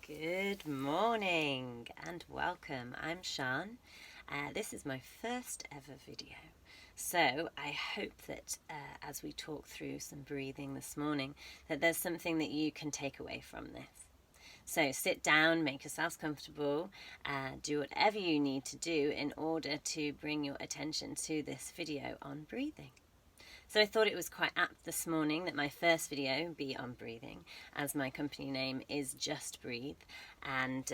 Good morning and welcome. I'm Shan. This is my first ever video. So I hope that as we talk through some breathing this morning, that there's something that you can take away from this. So sit down, make yourselves comfortable, do whatever you need to do in order to bring your attention to this video on breathing. So I thought it was quite apt this morning that my first video be on breathing, as my company name is Just Breathe, and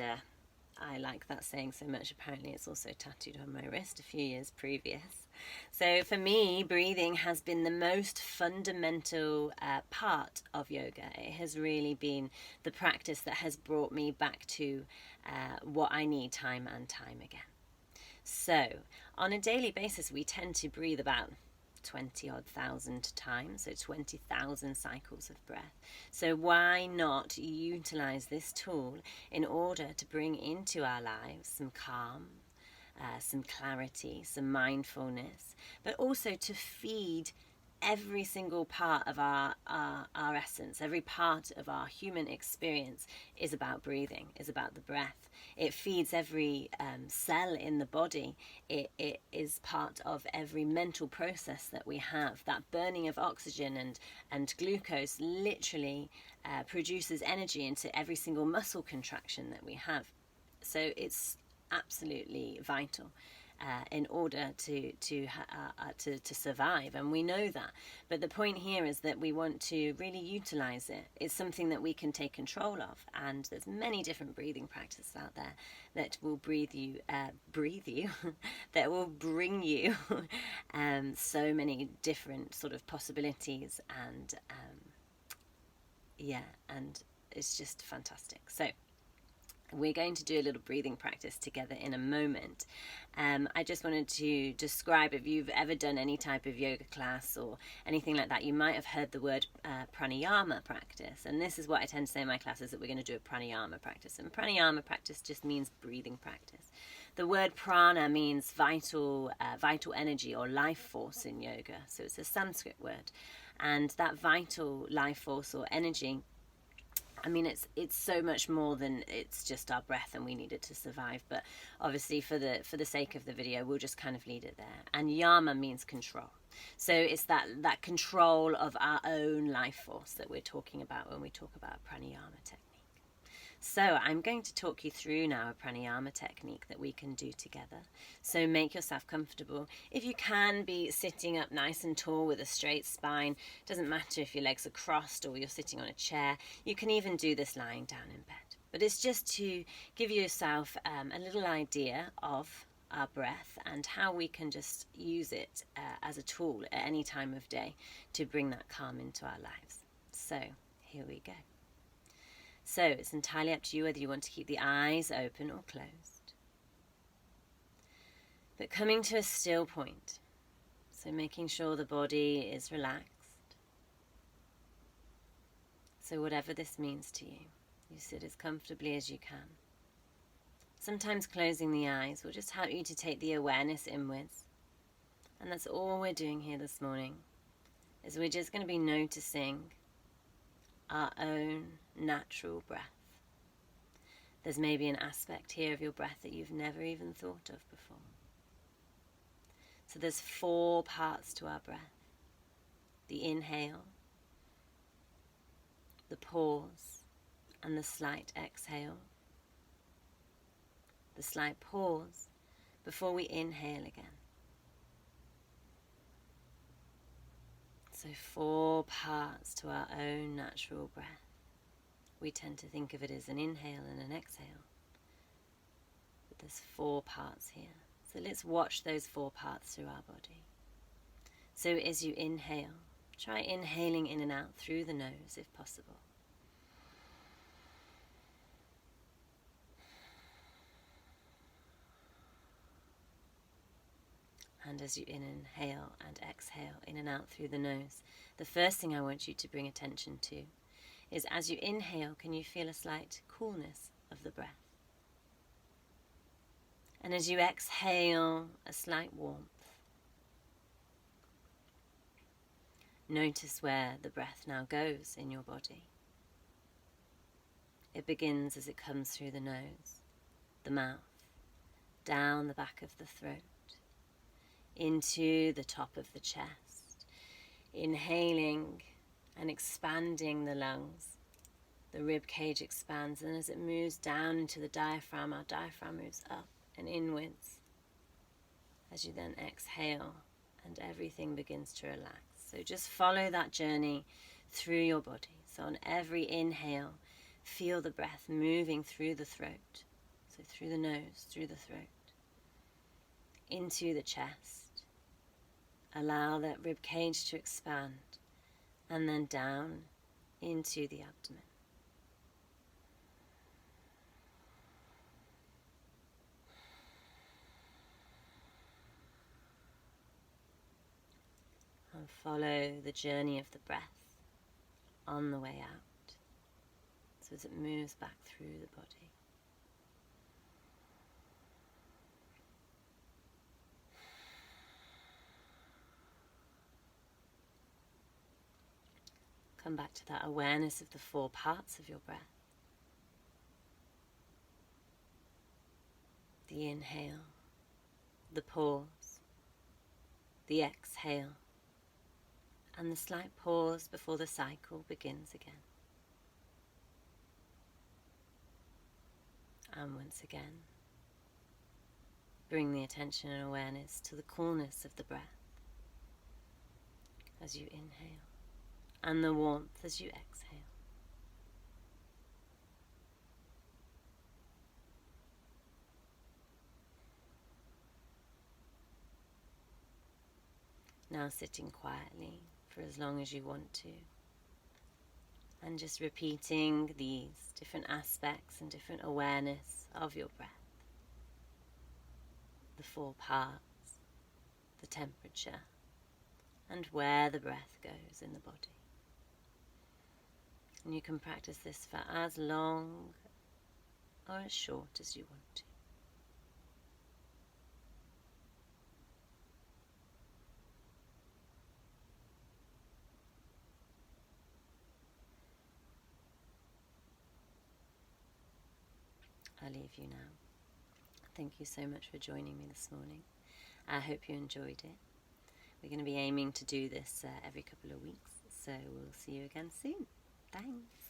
I like that saying so much. Apparently it's also tattooed on my wrist a few years previous. So for me, breathing has been the most fundamental part of yoga. It has really been the practice that has brought me back to what I need time and time again. So on a daily basis, we tend to breathe about 20-odd thousand times, so 20,000 cycles of breath. So why not utilize this tool in order to bring into our lives some calm, some clarity, some mindfulness, but also to feed every single part of our essence. Every part of our human experience is about breathing, is about the breath. It feeds every cell in the body. It is part of every mental process that we have. That burning of oxygen and glucose literally produces energy into every single muscle contraction that we have. So it's absolutely vital in order to survive, and we know that. But the point here is that we want to really utilize it. It's something that we can take control of, and there's many different breathing practices out there that will breathe you that will bring you so many different sort of possibilities, and and it's just fantastic. So we're going to do a little breathing practice together in a moment. I just wanted to describe, if you've ever done any type of yoga class or anything like that, you might have heard the word pranayama practice. And this is what I tend to say in my classes, that we're going to do a pranayama practice. And pranayama practice just means breathing practice. The word prana means vital energy or life force in yoga. So it's a Sanskrit word. And that vital life force or energy, I mean, it's so much more than it's just our breath and we need it to survive. But obviously for the sake of the video, we'll just kind of leave it there. And yama means control. So it's that control of our own life force that we're talking about when we talk about pranayama technique. So I'm going to talk you through now a pranayama technique that we can do together. So make yourself comfortable. If you can, be sitting up nice and tall with a straight spine. Doesn't matter if your legs are crossed or you're sitting on a chair. You can even do this lying down in bed. But it's just to give yourself a little idea of our breath and how we can just use it as a tool at any time of day to bring that calm into our lives. So here we go. So it's entirely up to you whether you want to keep the eyes open or closed. But coming to a still point. So making sure the body is relaxed. So whatever this means to you, you sit as comfortably as you can. Sometimes closing the eyes will just help you to take the awareness inwards. And that's all we're doing here this morning, is we're just going to be noticing our own natural breath. There's maybe an aspect here of your breath that you've never even thought of before. So there's 4 parts to our breath. The inhale, the pause, and the slight exhale. The slight pause before we inhale again. So 4 parts to our own natural breath. We tend to think of it as an inhale and an exhale. But there's 4 parts here. So let's watch those 4 parts through our body. So as you inhale, try inhaling in and out through the nose if possible. And as you inhale and exhale in and out through the nose, the first thing I want you to bring attention to is, as you inhale, can you feel a slight coolness of the breath? And as you exhale, a slight warmth. Notice where the breath now goes in your body. It begins as it comes through the nose, the mouth, down the back of the throat, into the top of the chest, inhaling and expanding the lungs. The rib cage expands, and as it moves down into the diaphragm, our diaphragm moves up and inwards. As you then exhale, and everything begins to relax. So just follow that journey through your body. So on every inhale, feel the breath moving through the throat. So through the nose, through the throat, into the chest. Allow that rib cage to expand, and then down into the abdomen. And follow the journey of the breath on the way out, so as it moves back through the body. Come back to that awareness of the 4 parts of your breath. The inhale, the pause, the exhale, and the slight pause before the cycle begins again. And once again, bring the attention and awareness to the coolness of the breath as you inhale, and the warmth as you exhale. Now sitting quietly for as long as you want to, and just repeating these different aspects and different awareness of your breath. The 4 parts, the temperature, and where the breath goes in the body. And you can practice this for as long or as short as you want to. I'll leave you now. Thank you so much for joining me this morning. I hope you enjoyed it. We're going to be aiming to do this every couple of weeks, so we'll see you again soon. Thanks.